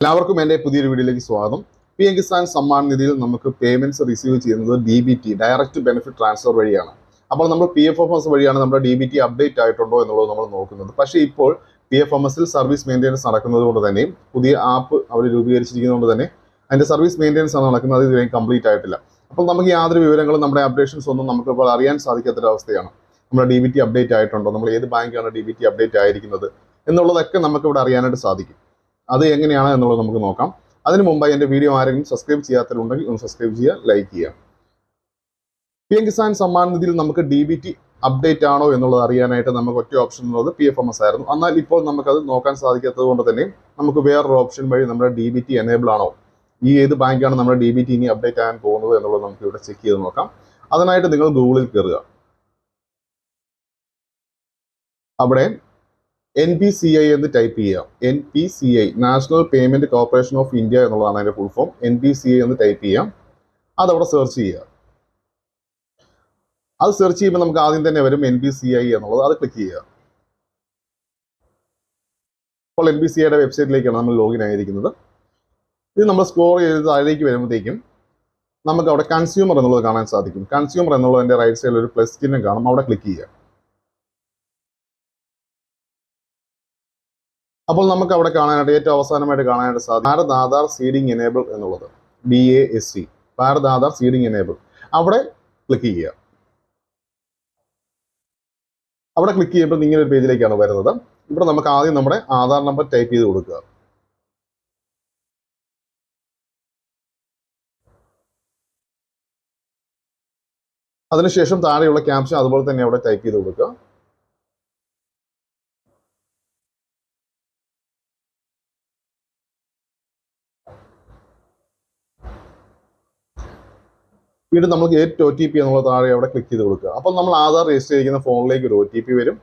എല്ലാവർക്കും എൻ്റെ പുതിയൊരു വീഡിയോയിലേക്ക് സ്വാഗതം. PM കിസാൻ സമ്മാൻ നിധിയിൽ നമുക്ക് പേയ്മെന്റ്സ് റിസീവ് ചെയ്യുന്നത് DBT ഡയറക്റ്റ് ബെനിഫിറ്റ് ട്രാൻസ്ഫർ വഴിയാണ്. അപ്പോൾ നമ്മൾ PFMS വഴിയാണ് നമ്മുടെ DBT അപ്ഡേറ്റ് ആയിട്ടുണ്ടോ എന്നുള്ളത് നമ്മൾ നോക്കുന്നത്. പക്ഷേ ഇപ്പോൾ PFMSൽ സർവീസ് മെയിൻ്റെനൻസ് നടക്കുന്നത് കൊണ്ട് തന്നെ പുതിയ ആപ്പ് അവർ രൂപീകരിച്ചിരിക്കുന്നതുകൊണ്ട് തന്നെ അതിൻ്റെ സർവീസ് മെയിൻ്റെനൻസ് ആണ് നടക്കുന്നത്. അത് ഇതുവരെ കംപ്ലീറ്റ് ആയിട്ടില്ല. അപ്പോൾ നമുക്ക് യാതൊരു വിവരങ്ങളും നമ്മുടെ അപ്ഡേഷൻസ് ഒന്നും നമുക്കിപ്പോൾ അറിയാൻ സാധിക്കാത്തൊരവസ്ഥയാണ്. നമ്മുടെ DBT അപ്ഡേറ്റ് ആയിട്ടുണ്ടോ, നമ്മൾ ഏത് ബാങ്കാണ് DBT അപ്ഡേറ്റ് ആയിരിക്കുന്നത് എന്നുള്ളതൊക്കെ നമുക്കിവിടെ അറിയാനായിട്ട് സാധിക്കും. അത് എങ്ങനെയാണ് എന്നുള്ളത് നമുക്ക് നോക്കാം. അതിന് മുമ്പായി എൻ്റെ വീഡിയോ ആരെങ്കിലും സബ്സ്ക്രൈബ് ചെയ്യാത്തവരുണ്ടെങ്കിൽ ഒന്ന് സബ്സ്ക്രൈബ് ചെയ്യുക, ലൈക്ക് ചെയ്യുക. PM കിസാൻ സമ്മാൻ നിധിയിൽ നമുക്ക് DBT അപ്ഡേറ്റ് ആണോ എന്നുള്ളത് അറിയാനായിട്ട് നമുക്ക് ഒറ്റ ഓപ്ഷൻ എന്നുള്ളത് PFMS ആയിരുന്നു. എന്നാൽ ഇപ്പോൾ നമുക്കത് നോക്കാൻ സാധിക്കാത്തത് കൊണ്ട് തന്നെ നമുക്ക് വേറൊരു ഓപ്ഷൻ വഴി നമ്മുടെ DBT എനേബിൾ ആണോ, ഈ ഏത് ബാങ്കാണ് നമ്മുടെ DBT ഇനി അപ്ഡേറ്റ് ആകാൻ പോകുന്നത് എന്നുള്ളത് നമുക്ക് ഇവിടെ ചെക്ക് ചെയ്ത് നോക്കാം. അതിനായിട്ട് നിങ്ങൾ ഗൂഗിളിൽ കയറുക. അവിടെ NPCI എന്ന് ടൈപ്പ് ചെയ്യുക. NPCI national payment corporation of India എന്നുള്ളതാണ് അതിന്റെ ഫുൾ ഫോം. NPCI എന്ന് ടൈപ്പ് ചെയ്യാം. അതവിടെ സെർച്ച് ചെയ്യുക. അത് സെർച്ച് ചെയ്യുമ്പോൾ നമുക്ക് ആദ്യം തന്നെ വരും NPCI എന്നുള്ളത്. അത് ക്ലിക്ക് ചെയ്യുക. അപ്പോൾ NPCIയുടെ വെബ്സൈറ്റിലേക്കാണ് നമ്മൾ ലോഗിൻ ആയിരിക്കുന്നത്. ഇത് നമ്മൾ സ്ക്രോൾ ചെയ്ത് താഴേക്ക് വരുമ്പോഴത്തേക്കും നമുക്ക് അവിടെ കൺസ്യൂമർ എന്നുള്ളത് കാണാൻ സാധിക്കും. കൺസ്യൂമർ എന്നുള്ളതിന്റെ റൈറ്റ് സൈഡിൽ ഒരു പ്ലസ് ചിഹ്നം കാണും. അവിടെ ക്ലിക്ക് ചെയ്യുക. അപ്പോൾ നമുക്ക് അവിടെ കാണാനായിട്ട് ഏറ്റവും അവസാനമായിട്ട് കാണാനായിട്ട് സാധിക്കും ഭാരത് ആധാർ സീഡിംഗ് എനേബിൾ എന്നുള്ളത്, BASC Bharat Aadhaar seeding enable. അവിടെ ക്ലിക്ക് ചെയ്യുക. അവിടെ ക്ലിക്ക് ചെയ്യുമ്പോൾ ഇങ്ങനെ ഒരു പേജിലേക്കാണ് വരുന്നത്. ഇവിടെ നമുക്ക് ആദ്യം നമ്മുടെ ആധാർ നമ്പർ ടൈപ്പ് ചെയ്ത് കൊടുക്കുക. അതിനുശേഷം താഴെയുള്ള ക്യാപ്ഷൻ അതുപോലെ തന്നെ അവിടെ ടൈപ്പ് ചെയ്ത് കൊടുക്കുക. വീണ്ടും നമുക്ക് ഗെറ്റ് OTP എന്നുള്ള താഴെ അവിടെ ക്ലിക്ക് ചെയ്ത് കൊടുക്കുക. അപ്പോൾ നമ്മൾ ആധാർ രജിസ്റ്റർ ചെയ്തിരിക്കുന്ന ഫോണിലേക്ക് ഒരു OTP വരും.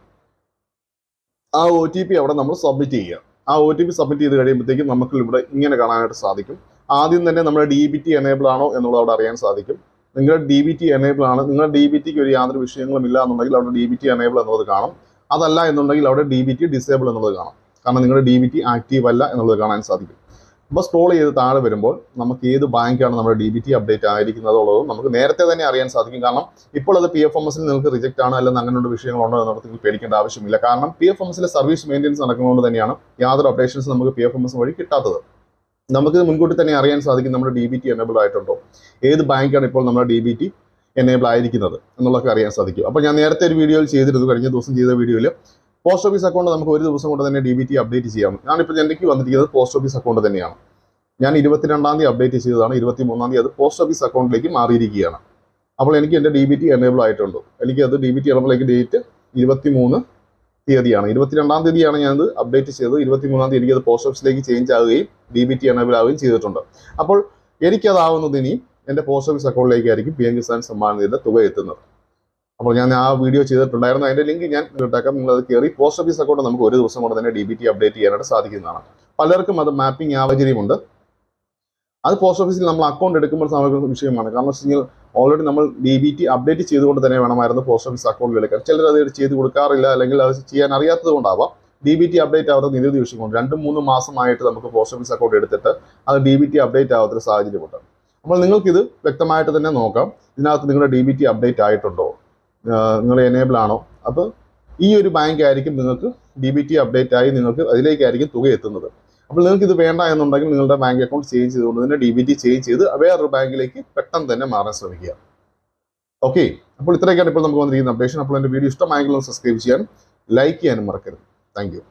ആ OTP അവിടെ നമ്മൾ സബ്മിറ്റ് ചെയ്യുക. ആ OTP സബ്മിറ്റ് ചെയ്ത് കഴിയുമ്പോഴത്തേക്കും നമുക്ക് ഇവിടെ ഇങ്ങനെ കാണാനായിട്ട് സാധിക്കും. ആദ്യം തന്നെ നമ്മുടെ DBT എനേബിൾ ആണോ എന്നുള്ളത് അവിടെ അറിയാൻ സാധിക്കും. നിങ്ങളുടെ DBT എനേബിൾ ആണ്, നിങ്ങളുടെ DBTക്ക് ഒരു യാതൊരു വിഷയങ്ങളും ഇല്ല എന്നുണ്ടെങ്കിൽ അവിടെ DBT എനേബിൾ എന്നുള്ളത് കാണും. അതല്ല എന്നുണ്ടെങ്കിൽ അവിടെ DBT ഡിസേബിൾ എന്നുള്ളത് കാണും. കാരണം നിങ്ങളുടെ DBT ആക്റ്റീവ് അല്ല എന്നുള്ളത് കാണാൻ സാധിക്കും. അപ്പോൾ സ്ക്രോൾ ചെയ്ത് താഴെ വരുമ്പോൾ നമുക്ക് ഏത് ബാങ്കാണ് നമ്മുടെ DBT അപ്ഡേറ്റ് ആയിരിക്കുന്നത് ഉള്ളതും നമുക്ക് നേരത്തെ തന്നെ അറിയാൻ സാധിക്കും. കാരണം ഇപ്പോൾ അത് PFMSൽ നിങ്ങൾക്ക് റിജക്റ്റ് ആണ്, അല്ലെങ്കിൽ അങ്ങനെയുള്ള വിഷയങ്ങളുണ്ടോ എന്നുള്ളത് നിങ്ങൾക്ക് പേടിക്കേണ്ട ആവശ്യമില്ല. കാരണം PFMSലെ സർവീസ് മെയിൻ്റെനൻസ് നടക്കുന്നതുകൊണ്ട് തന്നെയാണ് യാതൊരു അപ്ഡേഷൻസ് നമുക്ക് PFMS വഴി കിട്ടാത്തത്. നമുക്ക് മുൻകൂട്ടി തന്നെ അറിയാൻ സാധിക്കും നമ്മുടെ DBT എനേബിൾ ആയിട്ടുണ്ടോ, ഏത് ബാങ്കാണ് ഇപ്പോൾ നമ്മുടെ DBT എനേബിൾ ആയിരിക്കുന്നത് എന്നുള്ളതൊക്കെ അറിയാൻ സാധിക്കും. അപ്പോൾ ഞാൻ നേരത്തെ ഒരു വീഡിയോയിൽ ചെയ്തിരുന്നു, കഴിഞ്ഞ ദിവസം ചെയ്ത വീഡിയോയിൽ പോസ്റ്റ് ഓഫീസ് അക്കൗണ്ട് നമുക്ക് ഒരു ദിവസം കൊണ്ട് തന്നെ DBT അപ്ഡേറ്റ് ചെയ്യാം. ഞാനിപ്പോൾ എനിക്ക് വന്നിരിക്കുന്നത് പോസ്റ്റ് ഓഫീസ് അക്കൗണ്ട് തന്നെയാണ്. ഞാൻ 22-ാം തീയതി അപ്ഡേറ്റ് ചെയ്തതാണ്. 23-ാം തീയതി അത് പോസ്റ്റ് ഓഫീസ് അക്കൗണ്ടിലേക്ക് മാറിയിരിക്കുകയാണ്. അപ്പോൾ എനിക്ക് എൻ്റെ DBT എനേബിൾ ആയിട്ടുണ്ട്. എനിക്ക് അത് DBT എനേബിളിലേക്ക് ഡേറ്റ് 23 തീയതിയാണ്. 22-ാം തീയതിയാണ് ഞാനത് അപ്ഡേറ്റ് ചെയ്തത്. 23-ാം തീയതി എനിക്കത് പോസ്റ്റ് ഓഫീസിലേക്ക് ചേഞ്ച് ആവുകയും DBT എനേബിൾ ആവുകയും ചെയ്തിട്ടുണ്ട്. അപ്പോൾ എനിക്കതാവുന്നത് ഇനി എൻ്റെ പോസ്റ്റ് ഓഫീസ് അക്കൗണ്ടിലേക്കായിരിക്കും PM കിസാൻ സമ്മാൻ നിധിയുടെ തുക എത്തുന്നത്. അപ്പോൾ ഞാൻ ആ വീഡിയോ ചെയ്തിട്ടുണ്ടായിരുന്നു. അതിൻ്റെ ലിങ്ക് ഞാൻ ഇട്ടേക്കാം. നിങ്ങളത് കയറി പോസ്റ്റ് ഓഫീസ് അക്കൗണ്ട് നമുക്ക് ഒരു ദിവസം കൊണ്ട് തന്നെ DBT അപ്ഡേറ്റ് ചെയ്യാനായിട്ട് സാധിക്കുന്നതാണ്. പലർക്കും അത് മാപ്പിംഗ് സാഹചര്യമുണ്ട്. അത് പോസ്റ്റ് ഓഫീസിൽ നമ്മൾ അക്കൗണ്ട് എടുക്കുമ്പോൾ സമയക്കുന്ന വിഷയമാണ്. കാരണം വെച്ച് കഴിഞ്ഞാൽ ഓൾറെഡി നമ്മൾ DBT അപ്ഡേറ്റ് ചെയ്തുകൊണ്ട് തന്നെ വേണമായിരുന്നു പോസ്റ്റ് ഓഫീസ് അക്കൗണ്ടിൽ എടുക്കാൻ. ചിലർ അത് ചെയ്ത് കൊടുക്കാറില്ല, അല്ലെങ്കിൽ അത് ചെയ്യാൻ അറിയാത്തത് കൊണ്ടാവാം. DBT അപ്ഡേറ്റ് ആവാത്ത നിരവധി വിഷയമുണ്ട്. 2-3 മാസമായിട്ട് നമുക്ക് പോസ്റ്റ് ഓഫീസ് അക്കൗണ്ട് എടുത്തിട്ട് അത് DBT അപ്ഡേറ്റ് ആവാത്തൊരു സാഹചര്യമുണ്ട്. അപ്പോൾ നിങ്ങൾക്കിത് വ്യക്തമായിട്ട് തന്നെ നോക്കാം. ഇതിനകത്ത് നിങ്ങളുടെ DBT അപ്ഡേറ്റ് ആയിട്ടുണ്ടോ, നിങ്ങൾ എനേബിൾ ആണോ. അപ്പോൾ ഈ ഒരു ബാങ്ക് ആയിരിക്കും നിങ്ങൾക്ക് DBT അപ്ഡേറ്റ് ആയി നിങ്ങൾക്ക് അതിലേക്കായിരിക്കും തുക എത്തുന്നത്. അപ്പോൾ നിങ്ങൾക്ക് ഇത് വേണ്ട എന്നുണ്ടെങ്കിൽ നിങ്ങളുടെ ബാങ്ക് അക്കൗണ്ട് ചേഞ്ച് ചെയ്തുകൊണ്ട് തന്നെ DBT ചേഞ്ച് ചെയ്ത് വേറൊരു ബാങ്കിലേക്ക് പെട്ടെന്ന് തന്നെ മാറാൻ ശ്രമിക്കുക. ഓക്കെ, അപ്പോൾ ഇത്രയൊക്കെയാണ് ഇപ്പോൾ നമുക്ക് വന്നിരിക്കുന്ന അപ്ഡേഷൻ. അപ്പോൾ എൻ്റെ വീഡിയോ ഇഷ്ടമായെങ്കിൽ സബ്സ്ക്രൈബ് ചെയ്യാനും ലൈക്ക് ചെയ്യാനും മറക്കരുത്. Thank you.